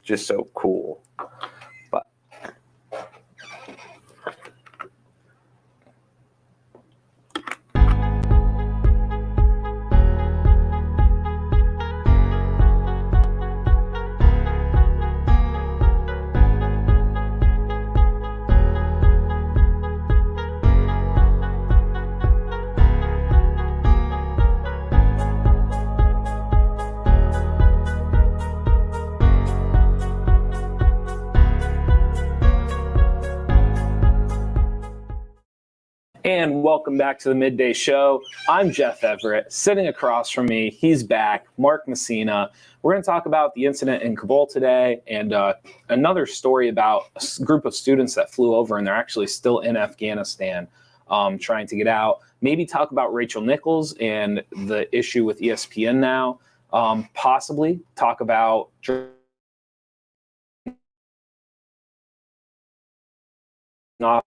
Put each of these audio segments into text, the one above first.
just so cool. But And welcome back to the Midday Show. I'm Jeff Everett. Sitting across from me, he's back, Mark Messina. We're going to talk about the incident in Kabul today and another story about a group of students that flew over and they're actually still in Afghanistan trying to get out. Maybe talk about Rachel Nichols and the issue with ESPN now. Possibly talk about off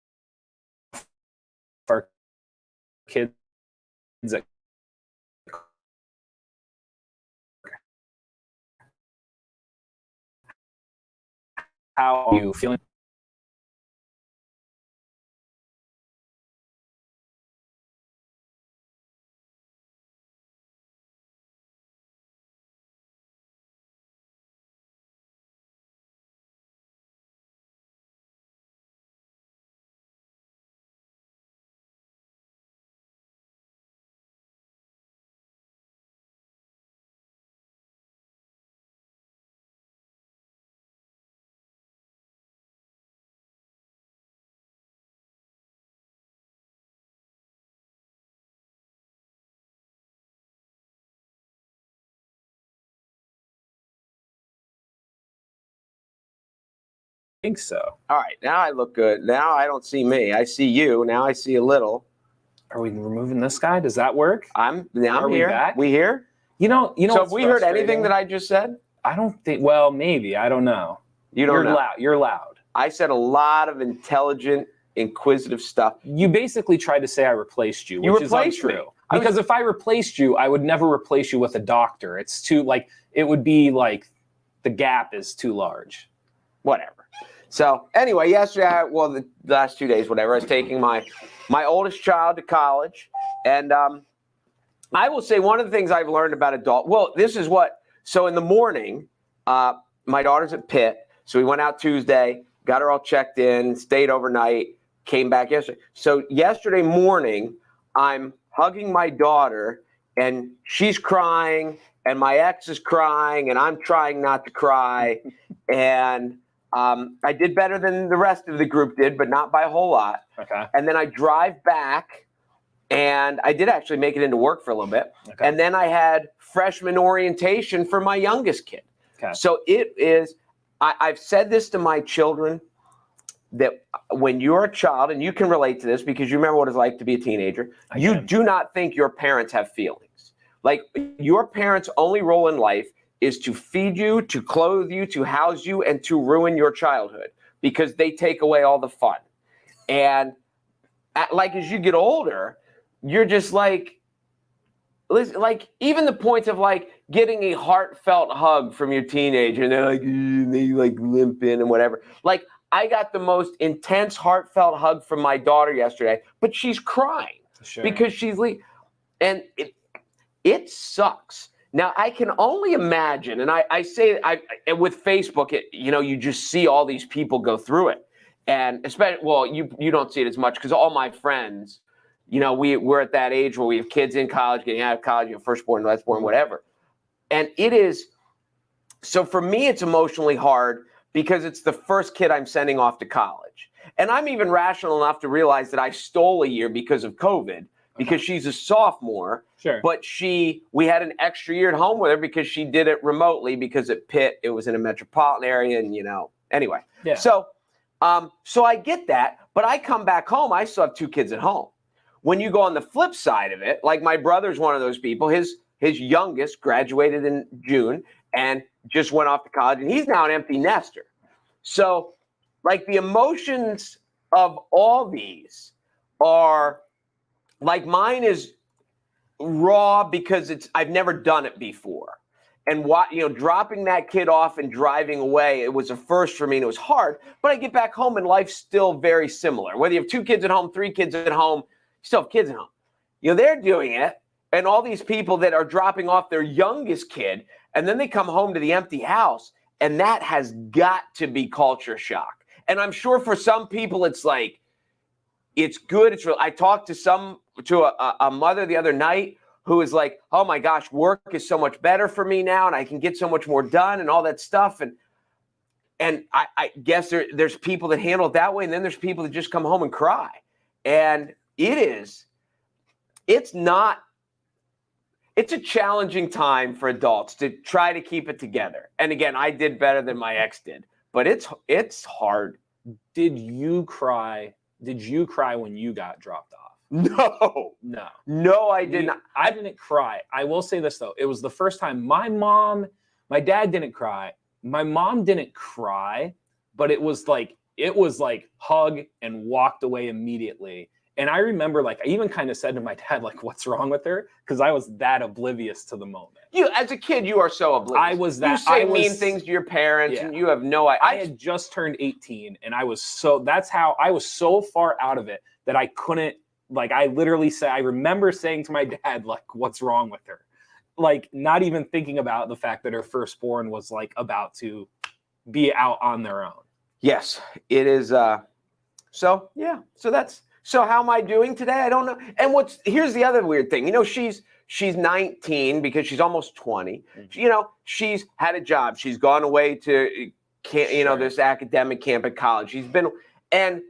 our kids that how are you feeling? I think so. all right, now I look good. Now I don't see me. I see you. Now I see a little. Are we removing this guy? Does that work? I'm Are we here. back? We here? You know. So have we heard anything that I just said? I don't think. Well, maybe. I don't know. You're know. loud. You're loud. I said a lot of intelligent, inquisitive stuff. You basically tried to say I replaced you, which is untrue. Because if I replaced you, I would never replace you with a doctor. It's too it would be like the gap is too large. Whatever. So anyway, yesterday, the last 2 days, whatever, I was taking my oldest child to college. And I will say one of the things I've learned about so in the morning, my daughter's at Pitt. So we went out Tuesday, got her all checked in, stayed overnight, came back yesterday. So yesterday morning, I'm hugging my daughter and she's crying and my ex is crying and I'm trying not to cry. And I did better than the rest of the group did, but not by a whole lot. Okay. And then I drive back, and I did actually make it into work for a little bit. Okay. And then I had freshman orientation for my youngest kid. Okay. So it is, I've said this to my children, that when you're a child, and you can relate to this because you remember what it's like to be a teenager, you do not think your parents have feelings. Like, your parents' only role in life is to feed you, to clothe you, to house you, and to ruin your childhood because they take away all the fun. And as you get older, you're just like even the point of getting a heartfelt hug from your teenager, and they're they limp in and whatever. I got the most intense heartfelt hug from my daughter yesterday, but she's crying because she's and it sucks. Now, I can only imagine, and I say with Facebook, you just see all these people go through it. And especially, you don't see it as much because all my friends, we're at that age where we have kids in college, getting out of college, firstborn, lastborn, whatever. And it is, so for me, it's emotionally hard because it's the first kid I'm sending off to college. And I'm even rational enough to realize that I stole a year because of COVID. Because she's a sophomore, but we had an extra year at home with her because she did it remotely because at Pitt, it was in a metropolitan area and, anyway. Yeah. So I get that, but I come back home, I still have 2 kids at home. When you go on the flip side of it, my brother's one of those people, his youngest graduated in June and just went off to college and he's now an empty nester. So the emotions of all these are, mine is raw because I've never done it before. dropping that kid off and driving away, it was a first for me and it was hard, but I get back home and life's still very similar. Whether you have 2 kids at home, 3 kids at home, you still have kids at home. They're doing it. And all these people that are dropping off their youngest kid, and then they come home to the empty house, and that has got to be culture shock. And I'm sure for some people, it's like, it's good. It's real. I talked to a mother the other night who is like, oh my gosh, work is so much better for me now, and I can get so much more done and all that stuff. And I guess there's people that handle it that way, and then there's people that just come home and cry. And it's a challenging time for adults to try to keep it together. And again, I did better than my ex did, but it's hard. Did you cry? Did you cry when you got dropped off? No, I did not. I didn't cry. I will say this though. It was the first time my dad didn't cry. My mom didn't cry, but it was like hug and walked away immediately. And I remember, I even kind of said to my dad, what's wrong with her? Because I was that oblivious to the moment. As a kid, you are so oblivious. I was that. You say mean things to your parents, and you have no idea. I had just turned 18, and I was so far out of it that I couldn't, I literally said, I remember saying to my dad, what's wrong with her? Not even thinking about the fact that her firstborn was, about to be out on their own. Yes, it is. So how am I doing today? I don't know. And here's the other weird thing. She's 19 because she's almost 20. She's had a job. She's gone away to this academic camp at college. She's been, and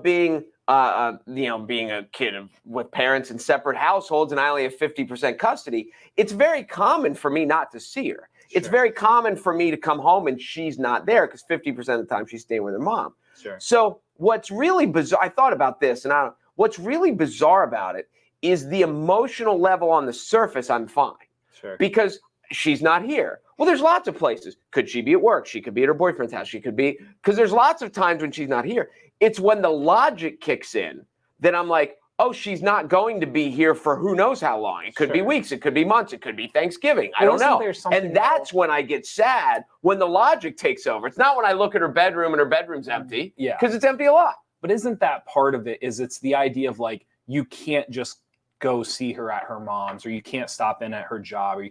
being a kid with parents in separate households, and I only have 50% custody. It's very common for me not to see her. Sure. It's very common for me to come home and she's not there because 50% of the time she's staying with her mom. Sure. So what's really bizarre, I thought about this, and what's really bizarre about it is the emotional level on the surface. I'm fine. Sure. Because she's not here. Well, there's lots of places. Could she be at work? She could be at her boyfriend's house. She could be, because there's lots of times when she's not here. It's when the logic kicks in that I'm like, oh, she's not going to be here for who knows how long. It could be weeks. It could be months. It could be Thanksgiving. I don't know. And that's when I get sad, when the logic takes over. It's not when I look at her bedroom and her bedroom's empty. Yeah. Because it's empty a lot. But isn't that part of it? It's the idea of you can't just go see her at her mom's, or you can't stop in at her job, or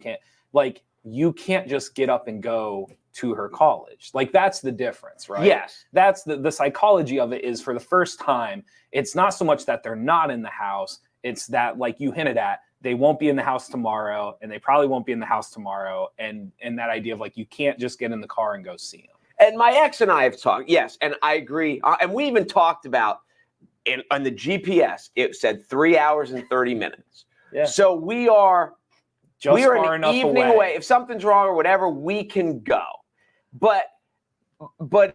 you can't just get up and go to her college. That's the difference, right? Yes. That's the psychology of it is, for the first time, it's not so much that they're not in the house. It's that, you hinted at, they won't be in the house tomorrow, and they probably won't be in the house tomorrow. And that idea of you can't just get in the car and go see them. And my ex and I have talked, yes, and I agree. And we even talked about, on the GPS, it said 3 hours and 30 minutes. Yeah. So we are an evening away. If something's wrong or whatever, we can go. But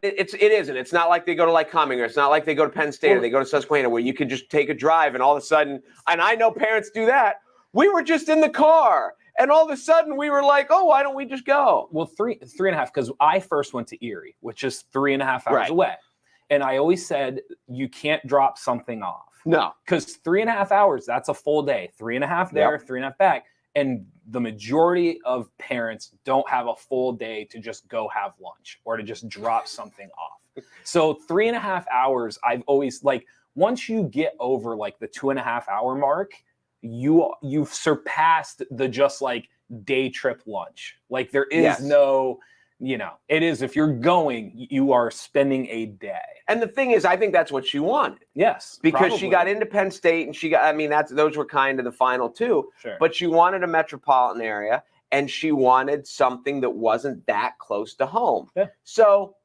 it isn't. It's not like they go to Lycoming, or it's not like they go to Penn State, or they go to Susquehanna, where you can just take a drive and all of a sudden, and I know parents do that. We were just in the car, and all of a sudden we were like, oh, why don't we just go? Well, three and a half, because I first went to Erie, which is 3.5 hours away. And I always said, you can't drop something off. No. Because 3.5 hours, that's a full day. 3.5 there, 3.5 back. And the majority of parents don't have a full day to just go have lunch or to just drop something off. So 3.5 hours, I've always, once you get over the 2.5 hour mark, you've surpassed the just day trip lunch. There is no, it is, if you're going, you are spending a day. And the thing is, I think that's what she wanted. Yes. Because she got into Penn State, and those were kind of the final two. Sure. But she wanted a metropolitan area, and she wanted something that wasn't that close to home. Yeah. So,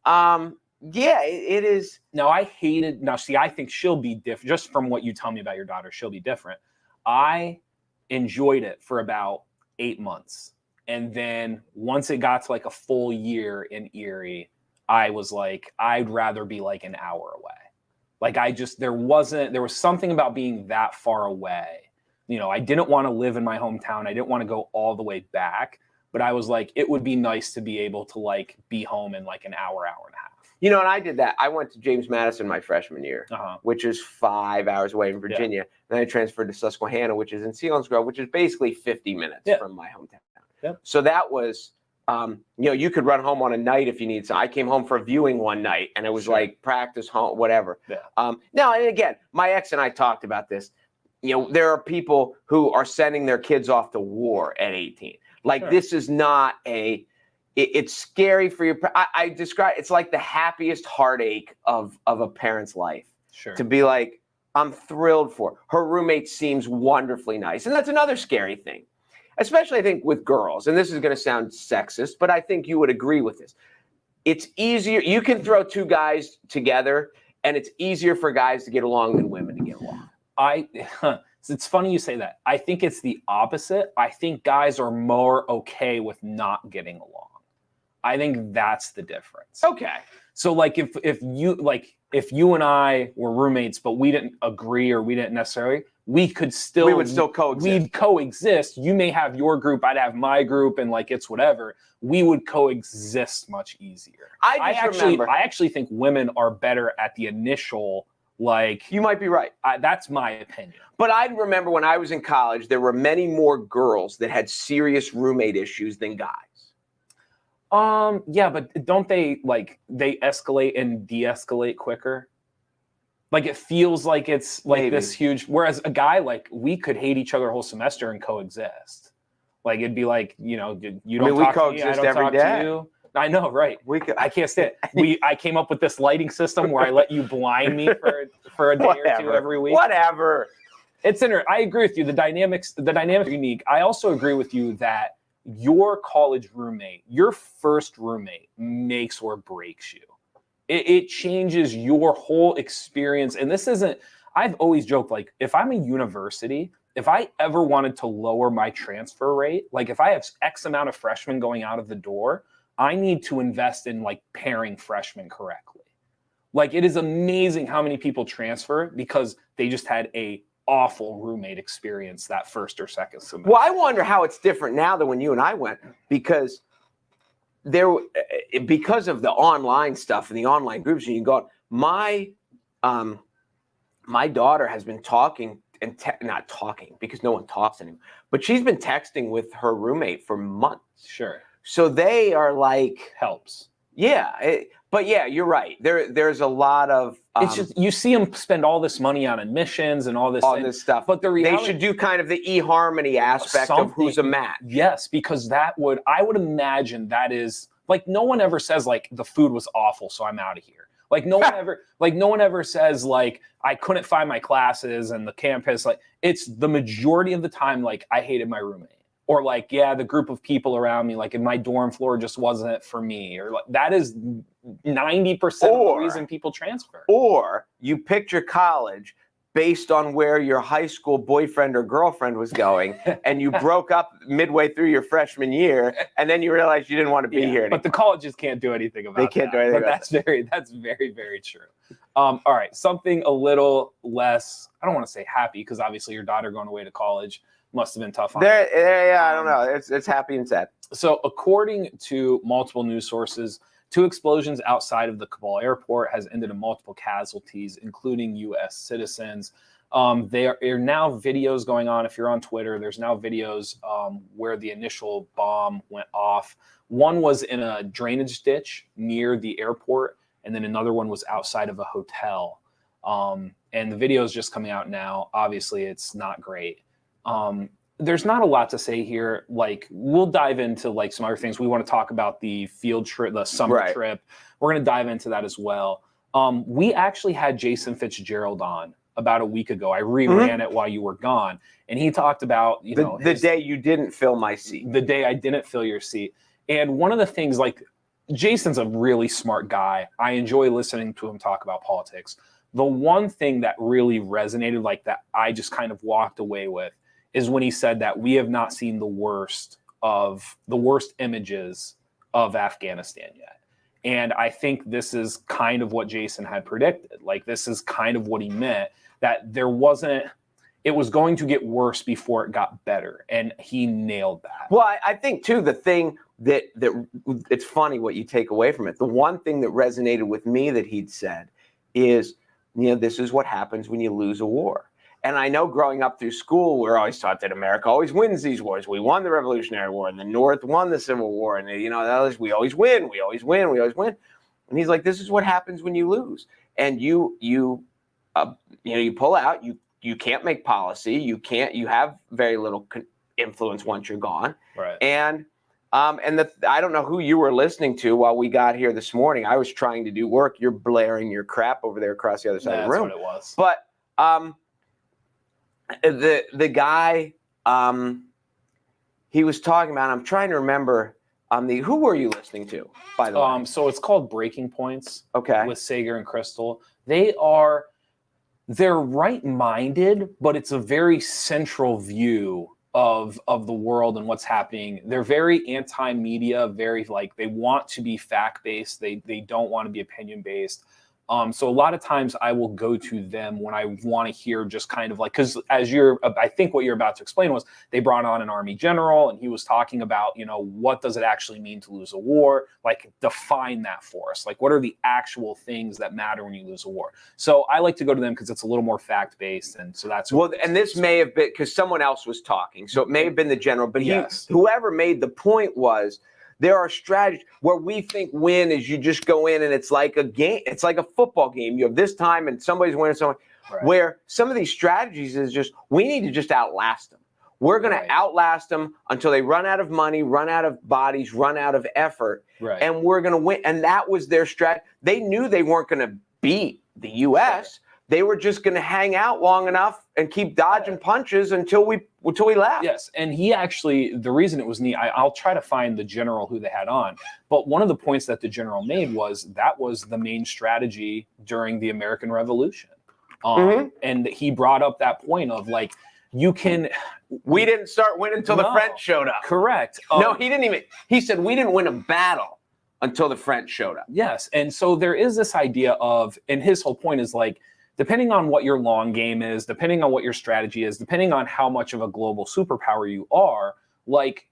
it is. Now, I think she'll be different. Just from what you tell me about your daughter, she'll be different. I enjoyed it for about 8 months. And then once it got to a full year in Erie, I was I'd rather be an hour away. There was something about being that far away. I didn't want to live in my hometown. I didn't want to go all the way back, but I was it would be nice to be able to be home in an hour and a half. And I did that. I went to James Madison my freshman year, which is 5 hours away in Virginia. Yeah. Then I transferred to Susquehanna, which is in Selinsgrove, which is basically 50 minutes from my hometown. Yep. So that was, you could run home on a night if you need some. I came home for a viewing one night, and it was like practice home, whatever. Yeah. Now, and again, my ex and I talked about this. There are people who are sending their kids off to war at 18. Like, this is not it's scary for your, I describe, it's like the happiest heartache of a parent's life. Sure. To be like, I'm thrilled for her roommate seems wonderfully nice. And that's another scary thing, especially I think with girls. And this is going to sound sexist, but I think you would agree with this. It's easier. You can throw two guys together and it's easier for guys to get along than women to get along. It's funny you say that. I think it's the opposite. I think guys are more okay with not getting along. I think that's the difference. Okay. So like if you and I were roommates, but we didn't agree or we didn't necessarily, we would still coexist. We'd coexist. You may have your group, I'd have my group, and like it's whatever. We would coexist much easier. I actually think women are better at the initial, like. You might be right. That's my opinion. But I remember when I was in college, there were many more girls that had serious roommate issues than guys. Yeah, but don't they they escalate and de-escalate quicker? Like it feels like it's like this huge, whereas a guy, like we could hate each other a whole semester and coexist. Like it'd be like, you don't talk to me, I don't talk to you. I know, right? I can't stand it. I came up with this lighting system where I let you blind me for a day or two every week. Whatever. I agree with you. The dynamics are unique. I also agree with you that your college roommate, your first roommate, makes or breaks you. It changes your whole experience. And this isn't, I've always joked, like, if I'm a university, if I ever wanted to lower my transfer rate, like if I have X amount of freshmen going out of the door, I need to invest in like pairing freshmen correctly. Like it is amazing how many people transfer because they just had a awful roommate experience that first or second semester. Well, I wonder how it's different now than when you and I went, because of the online stuff and the online groups, and you go, my daughter has been talking and not talking because no one talks anymore, but she's been texting with her roommate for months. Sure. So they are like helps. Yeah, but yeah, you're right. There's a lot of it's just you see them spend all this money on admissions and all this stuff. But the reality, they should do kind of the eHarmony aspect of who's a match. Yes, because I would imagine that is like no one ever says like the food was awful, so I'm out of here. Like no one ever says like I couldn't find my classes and the campus. Like it's the majority of the time like I hated my roommate. Or like, yeah, the group of people around me, like in my dorm floor just wasn't for me. Or like that is 90% of the reason people transfer. Or you picked your college based on where your high school boyfriend or girlfriend was going, and you broke up midway through your freshman year, and then you realized you didn't want to be here anymore. But the colleges can't do anything about that. They can't do anything about that. That's very, very true. All right, something a little less, I don't want to say happy, because obviously your daughter going away to college must have been tough on her. Yeah, I don't know. It's happy and sad. So according to multiple news sources, 2 explosions outside of the Kabul airport has ended in multiple casualties, including U.S. citizens. There are now videos going on. If you're on Twitter, there's now videos where the initial bomb went off. One was in a drainage ditch near the airport, and then another one was outside of a hotel. And the video is just coming out now. Obviously, it's not great. There's not a lot to say here. Like we'll dive into like some other things. We want to talk about the field trip, the summer trip. We're going to dive into that as well. We actually had Jason Fitzgerald on about a week ago. I reran it while you were gone. And he talked about, the day you didn't fill my seat. The day I didn't fill your seat. And one of the things, like Jason's a really smart guy. I enjoy listening to him talk about politics. The one thing that really resonated, like that I just kind of walked away with, is when he said that we have not seen the worst images of Afghanistan yet. And I think this is kind of what Jason had predicted. Like this is kind of what he meant, that it was going to get worse before it got better. And he nailed that. Well, I think too, the thing that it's funny what you take away from it. The one thing that resonated with me that he'd said is, this is what happens when you lose a war. And I know growing up through school, we're always taught that America always wins these wars. We won the Revolutionary War, and the North won the Civil War, and we always win, we always win, we always win. And he's like, this is what happens when you lose, and you pull out. You can't make policy. You have very little influence once you're gone. Right. And I don't know who you were listening to while we got here this morning. I was trying to do work. You're blaring your crap over there across the other side of the room. That's what it was. But the guy, he was talking about, I'm trying to remember who were you listening to, by the way? So it's called Breaking Points. Okay. With Sager and Crystal. They're right-minded, but it's a very central view of the world and what's happening. They're very anti-media, very they want to be fact-based. They don't want to be opinion-based. So a lot of times I will go to them when I want to hear just kind of because I think what you're about to explain was they brought on an army general and he was talking about, what does it actually mean to lose a war? Define that for us. What are the actual things that matter when you lose a war? So I like to go to them because it's a little more fact-based. And so that's and this may have been because someone else was talking. So it may have been the general, but yes. Whoever made the point was, there are strategies where we think win is you just go in and it's like a game. It's like a football game. You have this time and somebody's winning someone. Right. Where some of these strategies is just we need to just outlast them. We're going to outlast them until they run out of money, run out of bodies, run out of effort. Right. And we're going to win. And that was their strategy. They knew they weren't going to beat the U.S. Sure. They were just going to hang out long enough and keep dodging punches until we left. Yes, and he actually, the reason it was neat, I'll try to find the general who they had on, but one of the points that the general made was that was the main strategy during the American Revolution. And he brought up that point of we didn't start winning until the French showed up. Correct. No, he didn't even, he said we didn't win a battle until the French showed up. Yes, and so there is this idea of, and his whole point is depending on what your long game is, depending on what your strategy is, depending on how much of a global superpower you are,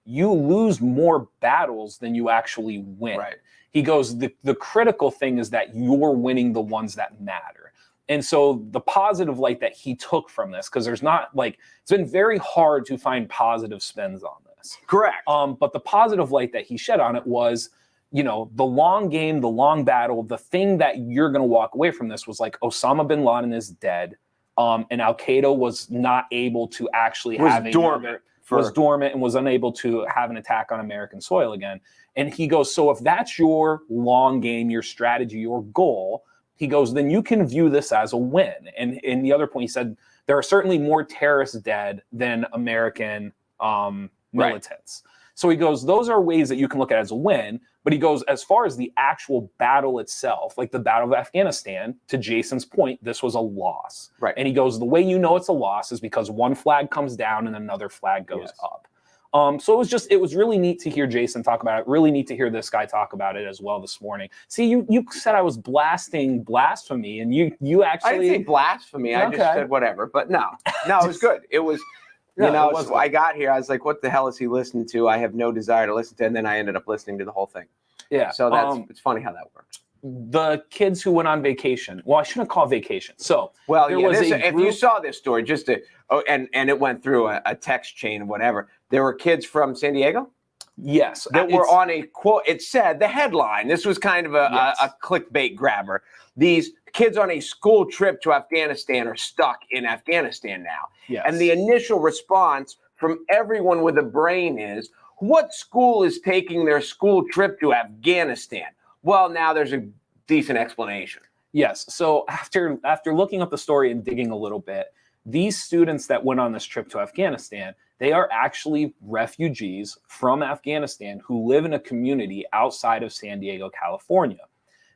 you lose more battles than you actually win. Right. He goes, the critical thing is that you're winning the ones that matter. And so the positive light that he took from this, because there's not it's been very hard to find positive spins on this. Correct. But the positive light that he shed on it was, the long game, the long battle, the thing that you're going to walk away from this was Osama bin Laden is dead. And Al-Qaeda was not able to actually was dormant and was unable to have an attack on American soil again. And he goes, so if that's your long game, your strategy, your goal, he goes, then you can view this as a win. And in the other point, he said, there are certainly more terrorists dead than American militants. Right. So he goes, those are ways that you can look at it as a win. But he goes, as far as the actual battle itself, the Battle of Afghanistan, to Jason's point, this was a loss. Right. And he goes, the way you know it's a loss is because one flag comes down and another flag goes up. So it was really neat to hear Jason talk about it. Really neat to hear this guy talk about it as well this morning. See, you said I was blasting blasphemy, and you actually... I didn't say blasphemy. I just said whatever. But no, it was good. It was... I got here, I was like, what the hell is he listening to? I have no desire to listen to, and then I ended up listening to the whole thing. Yeah. So it's funny how that works. The kids who went on vacation, well, I shouldn't call vacation. So if you saw this story, and it went through a text chain or whatever, there were kids from San Diego? Yes. That were on a quote, it said, the headline, this was kind of a clickbait grabber. These kids on a school trip to Afghanistan are stuck in Afghanistan now. Yes. And the initial response from everyone with a brain is, what school is taking their school trip to Afghanistan? Well, now there's a decent explanation. Yes. So after looking up the story and digging a little bit, these students that went on this trip to Afghanistan, they are actually refugees from Afghanistan who live in a community outside of San Diego, California.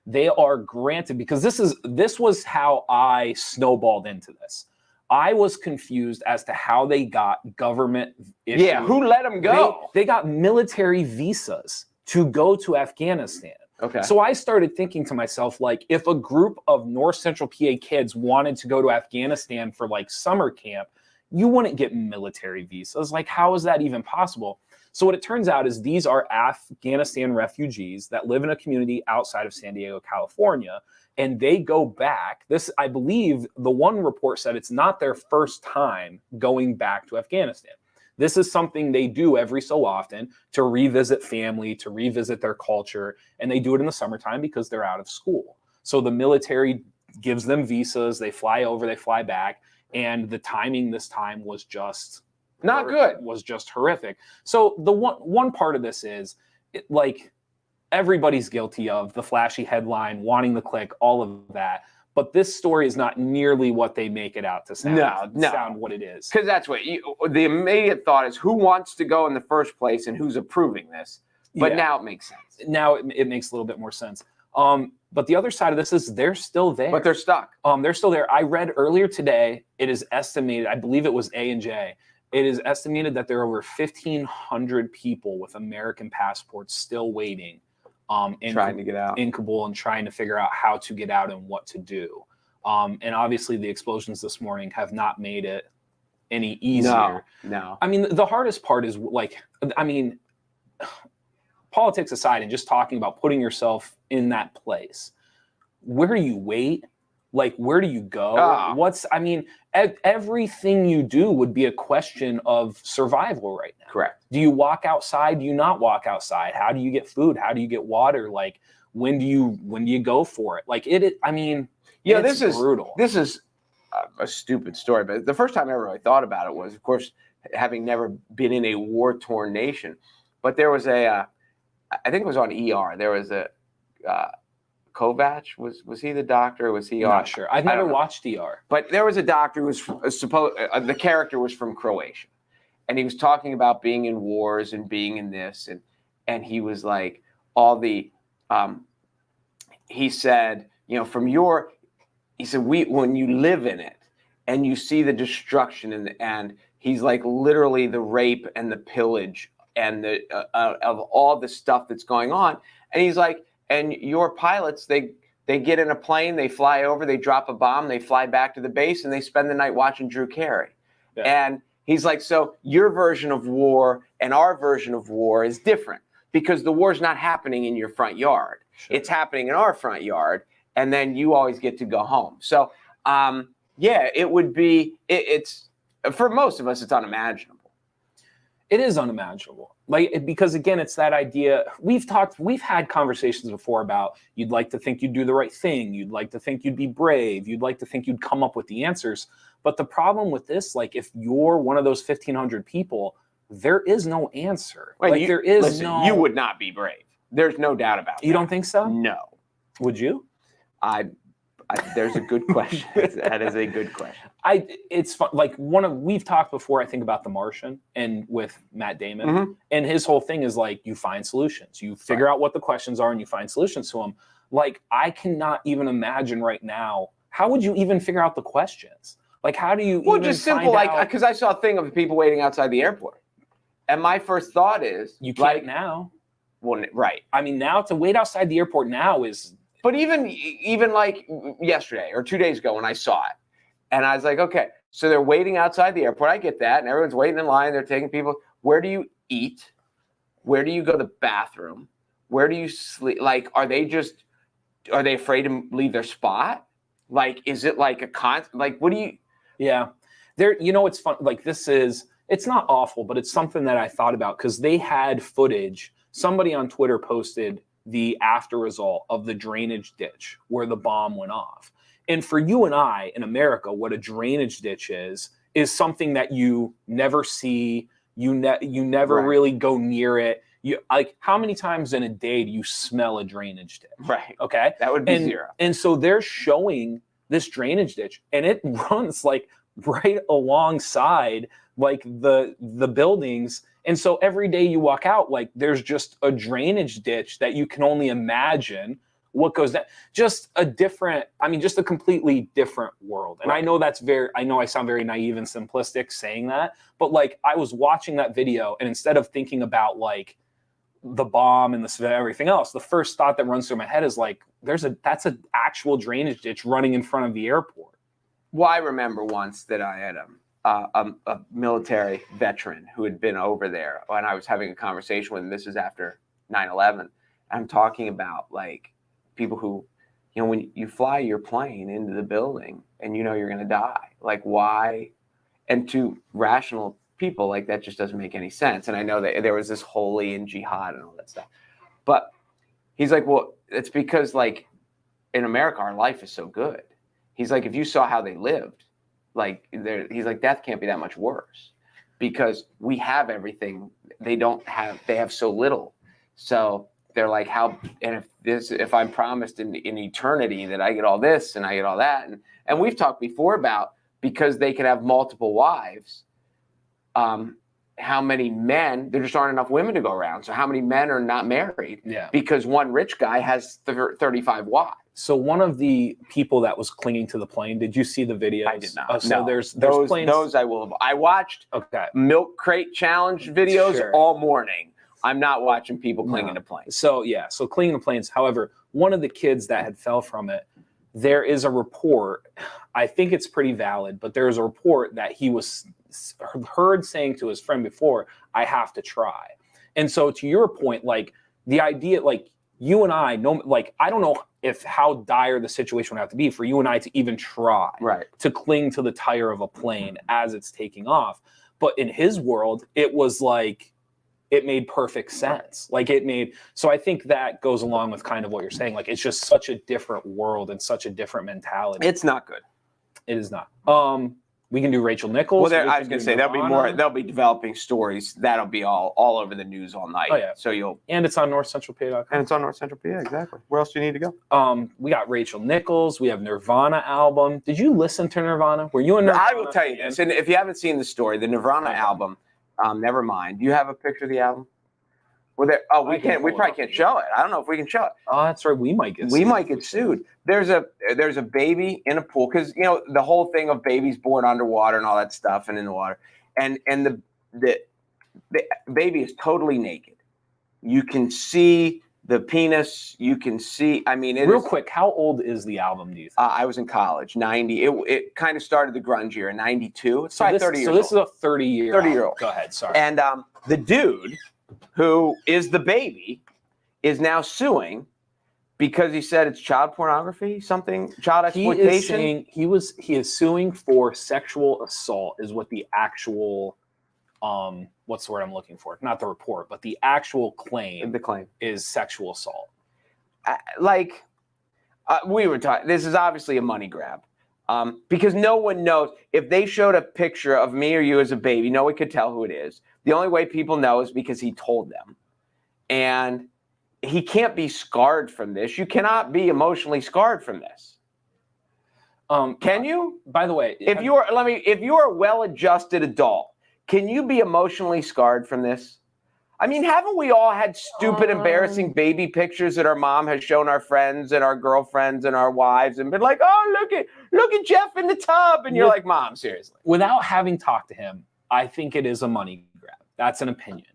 They are granted, because this was how I snowballed into this. I was confused as to how they got government issued. Yeah, who let them go? They got military visas to go to Afghanistan. Okay. So I started thinking to myself, if a group of North Central PA kids wanted to go to Afghanistan for summer camp, you wouldn't get military visas. How is that even possible? So what it turns out is these are Afghanistan refugees that live in a community outside of San Diego, California, and they go back. This, I believe, the one report said it's not their first time going back to Afghanistan. This is something they do every so often to revisit family, to revisit their culture, and they do it in the summertime because they're out of school. So the military gives them visas, they fly over, they fly back, and the timing this time was just not good. Was just horrific. So the one part of this is like everybody's guilty of the flashy headline, wanting the click, all of that. But this story is not nearly what they make it out to sound. Sound what it is. Because that's what the immediate thought is: who wants to go in the first place, and who's approving this? But now it makes sense. Now it makes a little bit more sense. But the other side of this is they're still there. But they're stuck. They're still there. I read earlier today. It is estimated. I believe it was A&J. It is estimated that there are over 1,500 people with American passports still waiting. Trying to get out in Kabul and trying to figure out how to get out and what to do. And obviously the explosions this morning have not made it any easier. No. I mean, the hardest part is politics aside and just talking about putting yourself in that place. Where do you wait? Like, where do you go? Everything you do would be a question of survival right now. Correct. Do you walk outside? Do you not walk outside? How do you get food? How do you get water? Like, when do you go for it? Like, this is brutal. This is a stupid story, but the first time I ever really thought about it was, of course, having never been in a war-torn nation. But there was I think it was on ER. There was a Kovac, was he the doctor? Was he? Not sure. I've never watched ER. But there was a doctor who was the character was from Croatia, and he was talking about being in wars and being in this, and he was like he said, when you live in it and you see the destruction and he's like literally the rape and the pillage and the of all the stuff that's going on, and he's like. And your pilots, they get in a plane, they fly over, they drop a bomb, they fly back to the base, and they spend the night watching Drew Carey. Yeah. And he's like, so your version of war and our version of war is different because the war's not happening in your front yard. Sure. It's happening in our front yard, and then you always get to go home. So, it would be, it's for most of us, it's unimaginable. It is unimaginable. Because again, it's that idea. We've had conversations before about you'd like to think you'd do the right thing. You'd like to think you'd be brave. You'd like to think you'd come up with the answers. But the problem with this, like if you're one of those 1,500 people, there is no answer. You would not be brave. There's no doubt about that. You don't think so? No. Would you? There's a good question. That is a good question. It's fun. We've talked before, I think, about The Martian and with Matt Damon. Mm-hmm. And his whole thing is like, you find solutions. You figure out what the questions are and you find solutions to them. Like, I cannot even imagine right now, how would you even figure out the questions? Like, how do you just simple, because I saw a thing of people waiting outside the airport. And my first thought is... You can't now. Well, right. I mean, now to wait outside the airport now is... But even like yesterday or 2 days ago when I saw it, and I was like, okay, so they're waiting outside the airport. I get that. And everyone's waiting in line. They're taking people. Where do you eat? Where do you go to the bathroom? Where do you sleep? Like, are they afraid to leave their spot? Like, is it like what do you? Yeah. It's fun. Like, it's not awful, but it's something that I thought about because they had footage. Somebody on Twitter posted the after result of the drainage ditch where the bomb went off. And for you and I in America, what a drainage ditch is something that you never see. You never really go near it. How many times in a day do you smell a drainage ditch? Right. Okay. That would be zero. And so they're showing this drainage ditch and it runs like right alongside like the buildings. And so every day you walk out, like there's just a drainage ditch that you can only imagine what goes down. Just a completely different world. And right. I know I sound very naive and simplistic saying that, but like I was watching that video and instead of thinking about like the bomb and everything else, the first thought that runs through my head is like, that's an actual drainage ditch running in front of the airport. Well, I remember once that I had a military veteran who had been over there, and I was having a conversation with him. This is after 9/11. I'm talking about like people who, when you fly your plane into the building and you're going to die, like why? And to rational people, like that just doesn't make any sense. And I know that there was this holy and jihad and all that stuff, but he's like, well, it's because like in America, our life is so good. He's like, if you saw how they lived, like he's like, death can't be that much worse because we have everything. They have so little. So they're like, how, and if I'm promised in eternity that I get all this and I get all that. And we've talked before about, because they can have multiple wives, how many men, there just aren't enough women to go around. So how many men are not married? Yeah. Because one rich guy has 35 wives. So one of the people that was clinging to the plane, did you see the videos? I did not. Oh, so no. there's planes. Those I will. I watched milk crate challenge videos all morning. I'm not watching people clinging to planes. So clinging to planes. However, one of the kids that had fell from it, there is a report. I think it's pretty valid, but there's a report that he was heard saying to his friend before, "I have to try." And so to your point, like the idea, like you and I know, like I don't know if how dire the situation would have to be for you and I to even try to cling to the tire of a plane as it's taking off. But in his world, it was like, it made perfect sense. Like so I think that goes along with kind of what you're saying. Like, it's just such a different world and such a different mentality. It's not good. It is not. We can do Rachel Nichols. Well, I was going to say they'll be developing stories. That'll be all over the news all night. Oh, yeah. So and it's on NorthcentralPa.com. And it's on NorthcentralPA, exactly. Where else do you need to go? We got Rachel Nichols. We have Nirvana album. Did you listen to Nirvana? Were you a Nirvana? I will tell you this, and if you haven't seen the story, the Nirvana album, never mind. Do you have a picture of the album? We probably can't show it. I don't know if we can show it. Oh, that's right. We might get sued. There's a baby in a pool because the whole thing of babies born underwater and all that stuff and in the water, and the baby is totally naked. You can see the penis. You can see. I mean, real quick. How old is the album? Do you think? I was in college, 90. It kind of started the grunge year in 92. It's probably 30 years old. So this is a 30-year-old. Go ahead. Sorry. And the dude who is the baby is now suing because he said it's child pornography, child exploitation. He is suing for sexual assault is what the actual what's the word I'm looking for? Not the report, but the actual claim. The claim is sexual assault. We were talking. This is obviously a money grab. Because no one knows. If they showed a picture of me or you as a baby, no one could tell who it is. The only way people know is because he told them. And he can't be scarred from this. You cannot be emotionally scarred from this. Can you? By the way, if you are a well-adjusted adult, can you be emotionally scarred from this? I mean, haven't we all had stupid, embarrassing baby pictures that our mom has shown our friends and our girlfriends and our wives and been like, oh, look at Jeff in the tub. And you're like, Mom, seriously. Without having talked to him, I think it is a money grab. That's an opinion.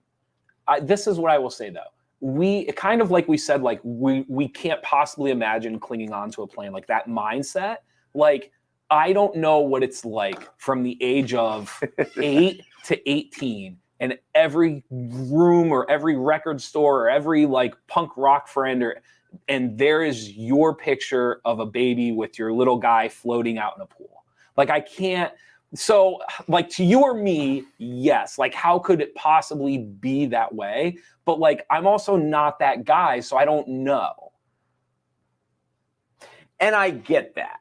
This is what I will say, though. We kind of like we said, like we can't possibly imagine clinging onto a plane, like that mindset. Like, I don't know what it's like from the age of 8 to 18. And every room or every record store or every like punk rock friend and there is your picture of a baby with your little guy floating out in a pool. Like I can't. So like to you or me, yes. Like how could it possibly be that way? But like I'm also not that guy, so I don't know. And I get that.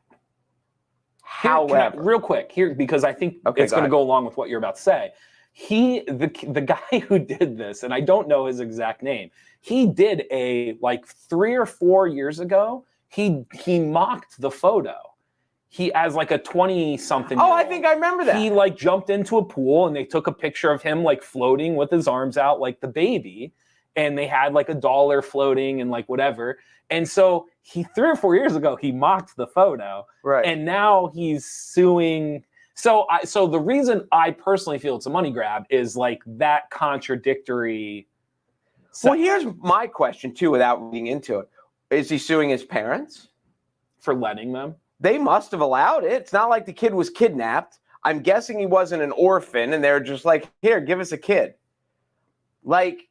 However, real quick here, because I think it's going to go along with what you're about to say. The guy who did this, and I don't know his exact name, he did like 3 or 4 years ago, he mocked the photo. He as like a 20-something. Oh, I think I remember that. He like jumped into a pool and they took a picture of him like floating with his arms out like the baby. And they had like $1 floating and like whatever. And so 3 or 4 years ago, he mocked the photo. Right. And now he's suing. So the reason I personally feel it's a money grab is like that contradictory. Well, here's my question too, without reading into it. Is he suing his parents? For letting them? They must have allowed it. It's not like the kid was kidnapped. I'm guessing he wasn't an orphan, and they're just like, here, give us a kid. Like,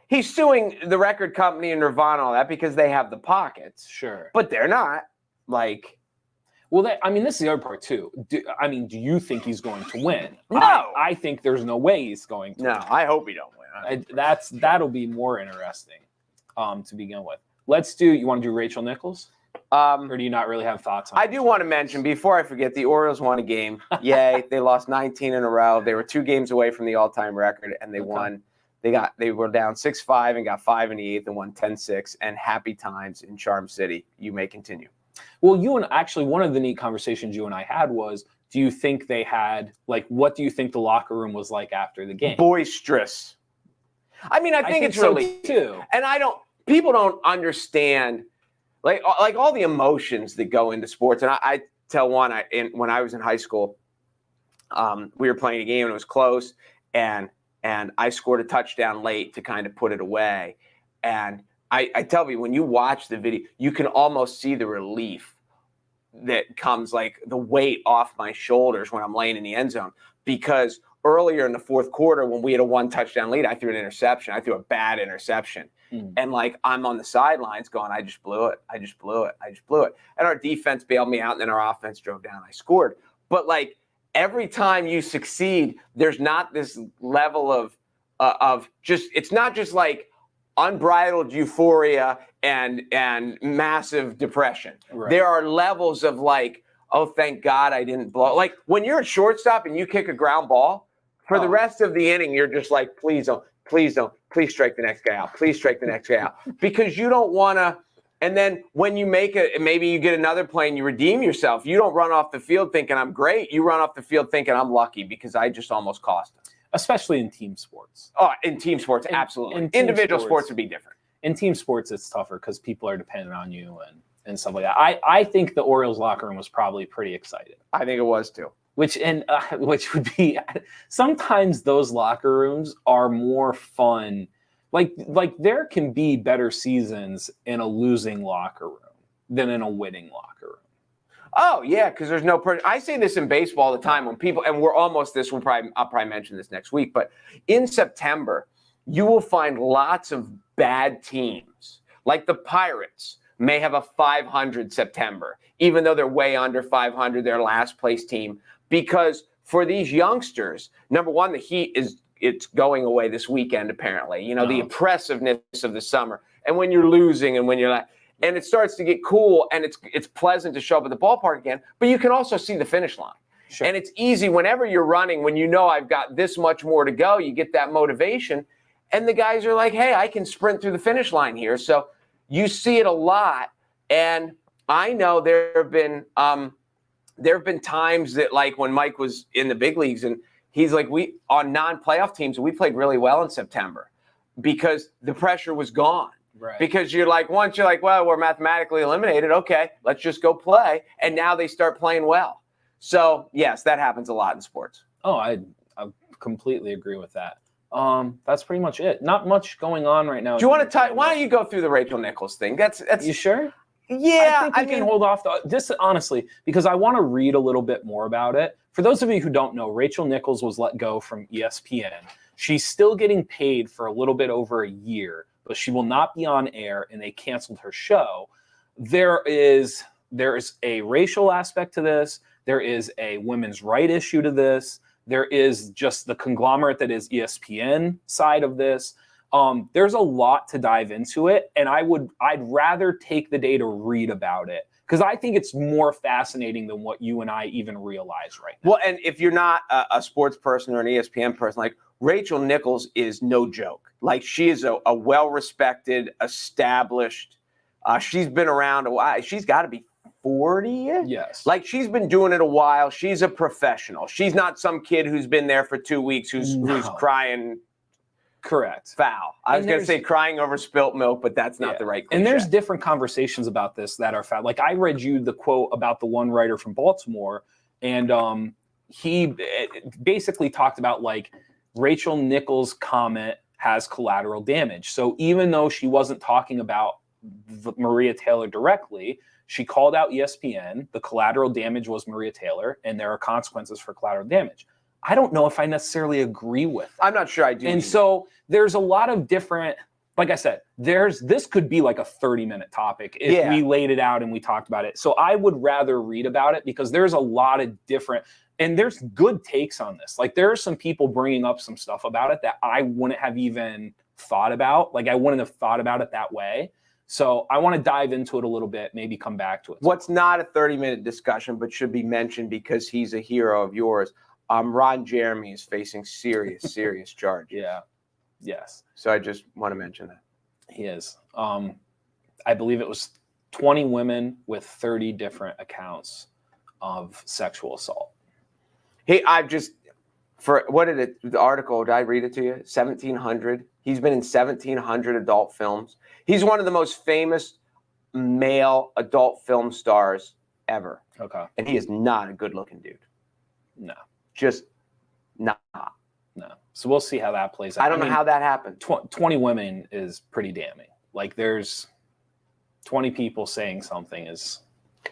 he's suing the record company and Nirvana and all that because they have the pockets. Sure. But they're not. Like, well, this is the other part too. Do you think he's going to win? No. I think there's no way he's going to win. No, I hope he don't win. That'll be more interesting to begin with. You want to do Rachel Nichols? Or do you not really have thoughts on it? I do want to mention, before I forget, the Orioles won a game. Yay. They lost 19 in a row. They were 2 games away from the all-time record, and they won. They were down 6-5 and got 5 in the 8th and won 10-6, and happy times in Charm City. You may continue. Well, one of the neat conversations you and I had was, do you think they had, what do you think the locker room was like after the game? Boisterous. I mean, I think it's so really too. And people don't understand like all the emotions that go into sports. And I tell one, when I was in high school, we were playing a game and it was close, and I scored a touchdown late to kind of put it away. And I tell you, when you watch the video, you can almost see the relief that comes, like the weight off my shoulders when I'm laying in the end zone. Because earlier in the fourth quarter, when we had a 1 touchdown lead, I threw an interception. I threw a bad interception. And I'm on the sidelines going, I just blew it. I just blew it. I just blew it. And our defense bailed me out, and then our offense drove down. I scored. But every time you succeed, there's not this level of just, it's not just like unbridled euphoria and massive depression. Right. There are levels of oh, thank God I didn't blow. Like when you're at shortstop and you kick a ground ball, for the rest of the inning, you're just like, please don't, please strike the next guy out. Please strike the next guy out. Because you don't want to. And then when you make it, maybe you get another play and you redeem yourself. You don't run off the field thinking I'm great. You run off the field thinking I'm lucky because I just almost cost them. Especially in team sports. Oh, in team sports, absolutely. In individual sports would be different. In team sports, it's tougher because people are dependent on you and stuff like that. I think the Orioles locker room was probably pretty excited. I think it was too. Which would be, sometimes those locker rooms are more fun. Like there can be better seasons in a losing locker room than in a winning locker room. Oh yeah, because there's no pressure. I say this in baseball all the time when people, and we're almost this. I'll probably mention this next week, but in September, you will find lots of bad teams. Like the Pirates may have a 500 September, even though they're way under 500, their last place team. Because for these youngsters, number one, the heat it's going away this weekend, apparently. The oppressiveness of the summer. And when you're losing and when you're not, and it starts to get cool and it's pleasant to show up at the ballpark again, but you can also see the finish line. Sure. And it's easy whenever you're running, when you know I've got this much more to go, you get that motivation. And the guys are like, hey, I can sprint through the finish line here. So you see it a lot. And I know there have been times that, like when Mike was in the big leagues, and he's like, we on non-playoff teams, we played really well in September because the pressure was gone. Right. Because once you're like, well, we're mathematically eliminated. Okay, let's just go play. And now they start playing well. So yes, that happens a lot in sports. Oh, I completely agree with that. That's pretty much it. Not much going on right now. Do you want to why don't you go through the Rachel Nichols thing? That's you sure? Yeah, I think we can hold off this honestly, because I want to read a little bit more about it. For those of you who don't know, Rachel Nichols was let go from ESPN. She's still getting paid for a little bit over a year, but she will not be on air, and they canceled her show. There is a racial aspect to this. There is a women's right issue to this. There is just the conglomerate that is ESPN side of this. There's a lot to dive into it, and I'd rather take the day to read about it because I think it's more fascinating than what you and I even realize right now. Well, and if you're not a sports person or an ESPN person, like Rachel Nichols is no joke. Like she is a well-respected, established. She's been around a while. She's got to be 40. Yes. Like she's been doing it a while. She's a professional. She's not some kid who's been there for 2 weeks who's crying. Correct. Foul. I was going to say crying over spilt milk, but that's not the right cliche. And there's different conversations about this that are foul. Like I read you the quote about the one writer from Baltimore, and he basically talked about like Rachel Nichols' comment has collateral damage. So even though she wasn't talking about Maria Taylor directly. She called out ESPN. The collateral damage was Maria Taylor, and there are consequences for collateral damage. I don't know if I necessarily agree with that. I'm not sure I do. And so there's a lot of different, like I said, this could be like a 30-minute topic if we laid it out and we talked about it. So I would rather read about it because there's a lot of different, and there's good takes on this. Like there are some people bringing up some stuff about it that I wouldn't have even thought about. Like I wouldn't have thought about it that way. So I want to dive into it a little bit, maybe come back to it. What's not a 30-minute discussion, but should be mentioned because he's a hero of yours. Ron Jeremy is facing serious charges. Yeah. Yes. So I just want to mention that. He is. I believe it was 20 women with 30 different accounts of sexual assault. Hey, the article, did I read it to you? 1,700. He's been in 1,700 adult films. He's one of the most famous male adult film stars ever. Okay. And he is not a good-looking dude. No. Just not. No. So we'll see how that plays out. I don't know how that happened. 20 women is pretty damning. Like there's 20 people saying something is.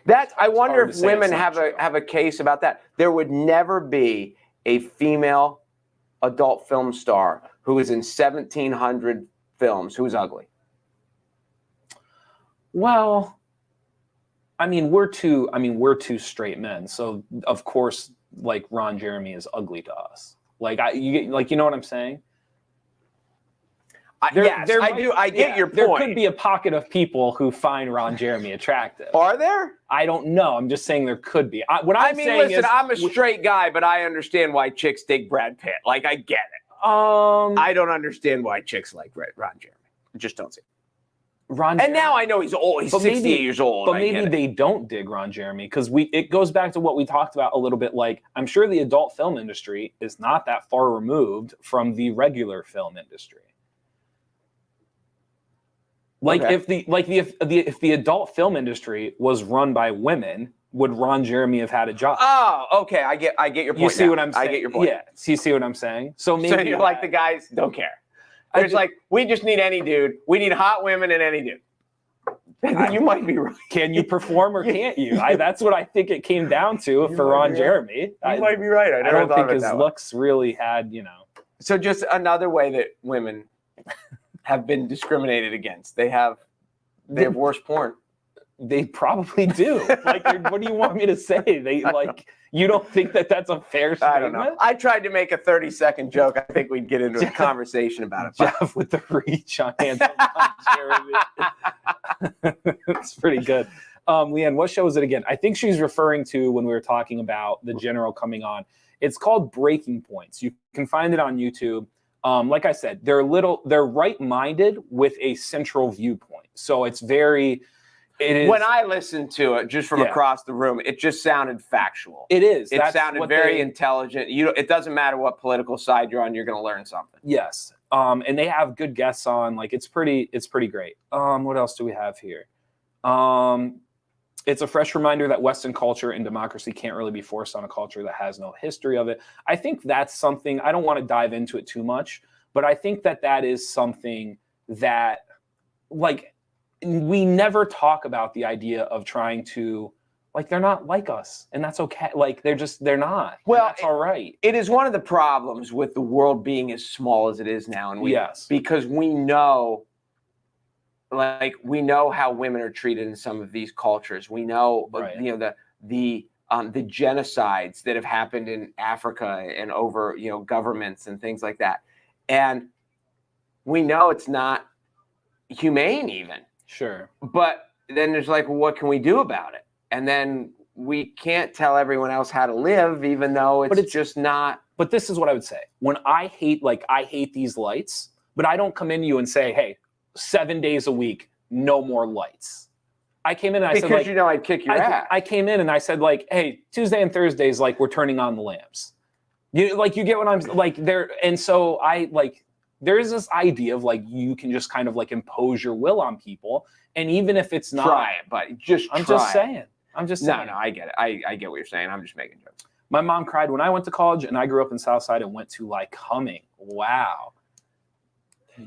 I wonder if women have a case about that. There would never be a female adult film star who is in 1,700 films who's ugly. Well, we're two straight men, so of course, like Ron Jeremy is ugly to us. You know what I'm saying? I get your point. There could be a pocket of people who find Ron Jeremy attractive. Are there? I don't know. I'm just saying there could be. I'm a straight guy, but I understand why chicks dig Brad Pitt. Like, I get it. I don't understand why chicks like Ron Jeremy. I just don't see it. Now I know he's old. He's 68 years old. But maybe they don't dig Ron Jeremy because it goes back to what we talked about a little bit. Like, I'm sure the adult film industry is not that far removed from the regular film industry. Like if the adult film industry was run by women, would Ron Jeremy have had a job? Oh, okay. I get your point. You see now. what I'm saying? I get your point. Yeah. So you see what I'm saying? So maybe you're like the guys don't care. It's like we just need any dude. We need hot women and any dude. You might be right. Can you perform or can't you? That's what I think it came down to for Ron Jeremy. You might be right. I don't think his looks really had, So just another way that women have been discriminated against. They have worse porn. They probably do. Like, what do you want me to say? You don't think that's a fair statement? I don't know. I tried to make a 30-second joke. I think we'd get into a conversation about it. Jeff with the reach on Ron Jeremy. It's pretty good. Leanne, what show is it again? I think she's referring to when we were talking about the general coming on. It's called Breaking Points. You can find it on YouTube. Like I said, they're right-minded with a central viewpoint. So it is. When I listened to it, just from across the room, it just sounded factual. It is. It sounded very intelligent. It doesn't matter what political side you're on, you're going to learn something. Yes. And they have good guests on. Like it's pretty great. What else do we have here? It's a fresh reminder that Western culture and democracy can't really be forced on a culture that has no history of it. I think that's something, I don't want to dive into it too much, but I think that is something that, like, we never talk about the idea of trying to, like, they're not like us, and that's okay. Like, they're not. Well, that's all right. It is one of the problems with the world being as small as it is now. And because we know how women are treated in some of these cultures. We know, the genocides that have happened in Africa and over, governments and things like that. And we know it's not humane even. Sure. But then there's like, well, what can we do about it? And then we can't tell everyone else how to live, even though it's just not. But this is what I would say. When I hate these lights, but I don't come into you and say, hey, 7 days a week, no more lights. I came in and I said, because I'd kick your ass. I came in and I said, like, hey, Tuesday and Thursdays, like, we're turning on the lamps. You get what I'm like there. And so there is this idea of, like, you can just kind of, like, impose your will on people. And even if it's not. Try it, buddy. I'm just saying. No, I get it. I get what you're saying. I'm just making jokes. My mom cried when I went to college, and I grew up in Southside and went to Lycoming. Wow.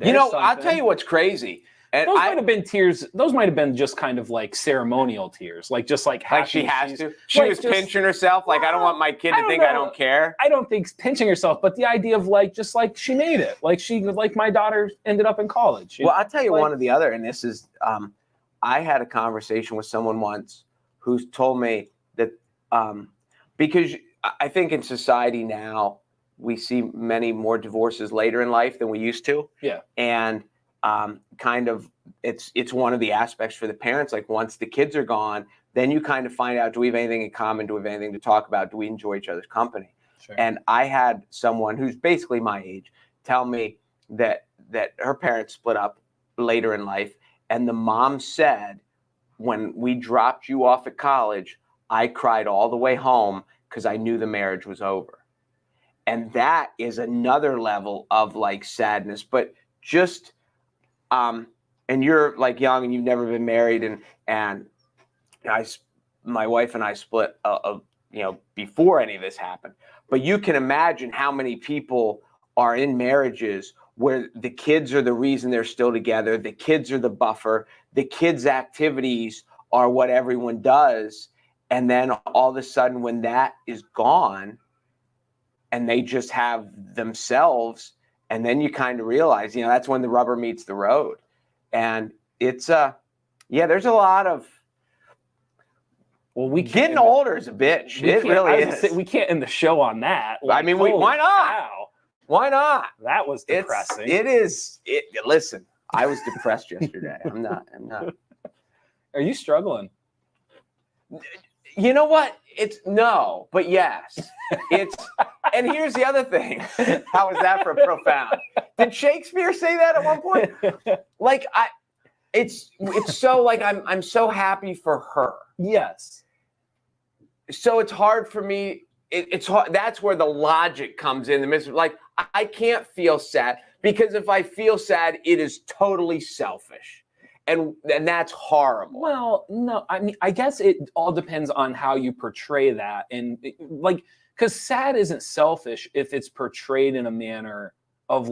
I'll tell you what's crazy. And those might have been tears. Those might have been just kind of like ceremonial tears, like just like happy. Like she has to. She like was pinching herself. Like, I don't want my kid to think I don't care. I don't think pinching herself, but the idea of like just like she made it. Like my daughter ended up in college. Well, I'll tell you one of the other, and this is, I had a conversation with someone once who told me that because I think in society now we see many more divorces later in life than we used to. Yeah. And kind of it's one of the aspects for the parents. Like once the kids are gone, then you kind of find out, do we have anything in common? Do we have anything to talk about? Do we enjoy each other's company? Sure. And I had someone who's basically my age tell me that her parents split up later in life. And the mom said, when we dropped you off at college, I cried all the way home because I knew the marriage was over. And that is another level of like sadness, but just, and you're like young and you've never been married, and my wife and I split, before any of this happened. But you can imagine how many people are in marriages where the kids are the reason they're still together. The kids are the buffer. The kids' activities are what everyone does. And then all of a sudden, when that is gone, and they just have themselves, and then you kind of realize, that's when the rubber meets the road. And it's, there's a lot of, getting older is a bitch. It really is. We can't end the show on that. Like, I mean, why not? Cow. Why not? That was depressing. Listen, I was depressed yesterday. I'm not. Are you struggling? You know what? No, but yes. And here's the other thing. How was that for profound? Did Shakespeare say that at one point? Like it's so like I'm so happy for her. Yes. So it's hard for me. It's hard. That's where the logic comes in. The midst of, like, I can't feel sad because if I feel sad, it is totally selfish. And that's horrible. Well, no, I mean, I guess it all depends on how you portray that. And because sad isn't selfish if it's portrayed in a manner of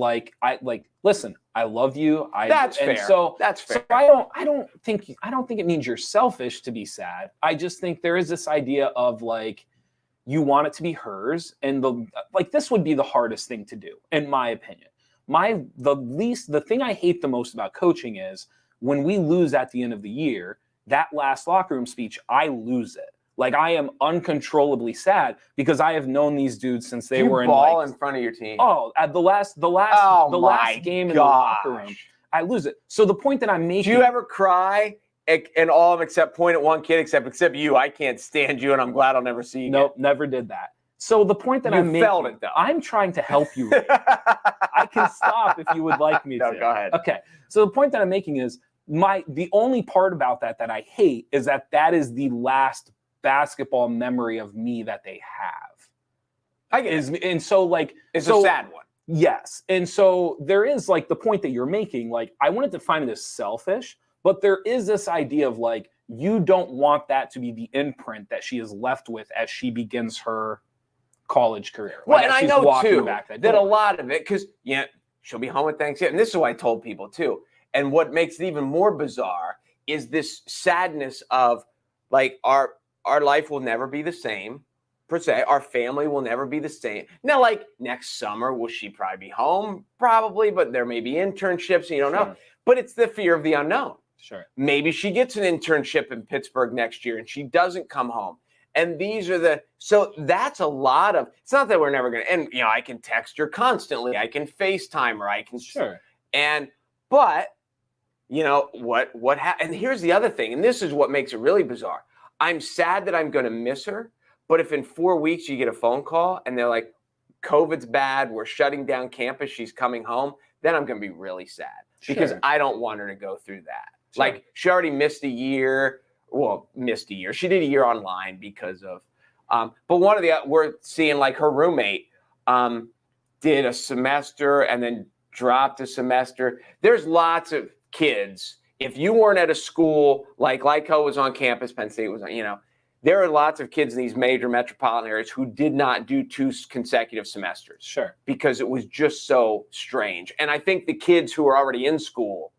listen, I love you. That's fair. So that's fair. So I don't think it means you're selfish to be sad. I just think there is this idea of like, you want it to be hers. And this would be the hardest thing to do, in my opinion. The thing I hate the most about coaching is, when we lose at the end of the year, that last locker room speech, I lose it. Like, I am uncontrollably sad because I have known these dudes since they were in front of your team. Oh, at the last game in the locker room, I lose it. So the point that I'm making. Do you ever cry and all of them except point at one kid except you? I can't stand you, and I'm glad I'll never see you. Nope, never did that. So the point that I'm making. You felt it though. I'm trying to help you. I can stop if you would like me to. No, go ahead. Okay. So the point that I'm making is the only part about that I hate is that is the last basketball memory of me that they have. And so like it's a sad one. Yes. And so there is like the point that you're making, like I wanted to find it as selfish, but there is this idea of like, you don't want that to be the imprint that she is left with as she begins her college career. Well, and I know too that a lot of it, because she'll be home at Thanksgiving. And this is what I told people too. And what makes it even more bizarre is this sadness of like our life will never be the same per se. Our family will never be the same. Now, like next summer, will she probably be home? Probably, but there may be internships and you don't know. But it's the fear of the unknown. Sure. Maybe she gets an internship in Pittsburgh next year and she doesn't come home. And so that's a lot of, it's not that we're never going to, and I can text her constantly. I can FaceTime her. I can. Sure. But and here's the other thing, and this is what makes it really bizarre. I'm sad that I'm going to miss her, but if in 4 weeks you get a phone call and they're like, COVID's bad, we're shutting down campus, she's coming home, then I'm going to be really sad because I don't want her to go through that. Sure. Like she already missed a year. She did a year online because of, but we're seeing like her roommate did a semester and then dropped a semester. There's lots of kids. If you weren't at a school like Lyco was on campus, Penn State was on, there are lots of kids in these major metropolitan areas who did not do 2 consecutive semesters. Sure. Because it was just so strange. And I think the kids who are already in school,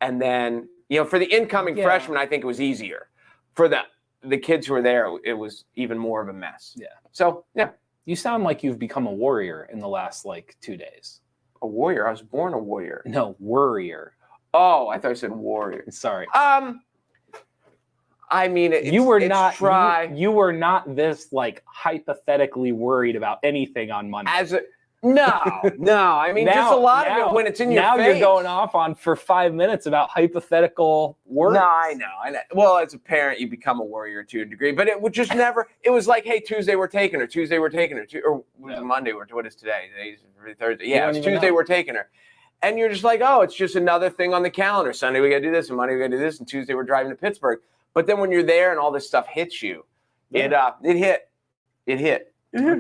And then, for the incoming freshmen, I think it was easier. For the kids who were there, it was even more of a mess. Yeah. So, yeah. You sound like you've become a warrior in the last 2 days. A warrior? I was born a warrior. No, worrier. Oh, I thought you said warrior. Sorry. I mean, you were not this hypothetically worried about anything on Monday. No. I mean, just a lot of it when it's in your face. Now you're going off on for 5 minutes about hypothetical words. No, I know. Well, as a parent, you become a warrior to a degree, but it would just never. It was like, hey, Tuesday we're taking her. Tuesday we're taking her. Or Monday. What is today? Today's Thursday. Yeah, it's Tuesday we're taking her. And you're just like, oh, it's just another thing on the calendar. Sunday we got to do this, and Monday we got to do this, and Tuesday we're driving to Pittsburgh. But then when you're there and all this stuff hits you, it hit. It hit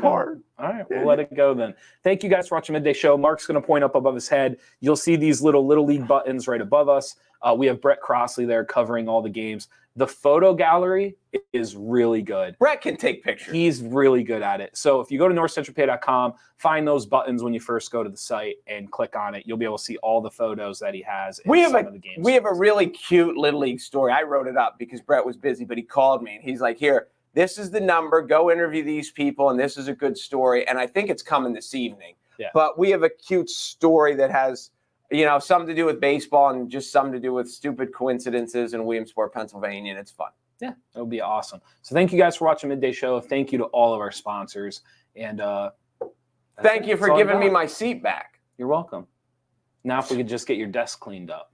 hard. All right, we'll let it go then. Thank you guys for watching Midday Show. Mark's going to point up above his head. You'll see these little league buttons right above us. We have Brett Crossley there covering all the games. The photo gallery is really good. Brett can take pictures. He's really good at it. So if you go to NorthcentralPa.com, find those buttons when you first go to the site and click on it. You'll be able to see all the photos that he has. We have a really cute Little League story. I wrote it up because Brett was busy, but he called me and he's like, here, this is the number. Go interview these people, and this is a good story. And I think it's coming this evening. Yeah. But we have a cute story that has, something to do with baseball and just something to do with stupid coincidences in Williamsport, Pennsylvania, and it's fun. Yeah, it would be awesome. So thank you guys for watching Midday Show. Thank you to all of our sponsors. And thank you for giving me my seat back. You're welcome. Now if we could just get your desk cleaned up.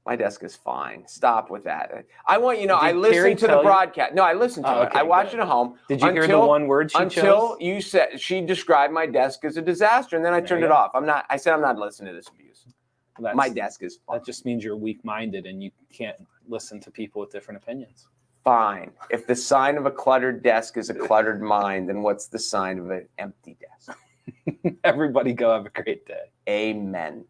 My desk is fine. Stop with that. I want I listened to the broadcast. No, I listened to it. I watched it at home. Did you hear the one word she chose? Until you said she described my desk as a disaster, and then I turned it off. I said I'm not listening to this abuse. My desk is fine. That just means you're weak-minded and you can't listen to people with different opinions. Fine. If the sign of a cluttered desk is a cluttered mind, then what's the sign of an empty desk? Everybody go have a great day. Amen.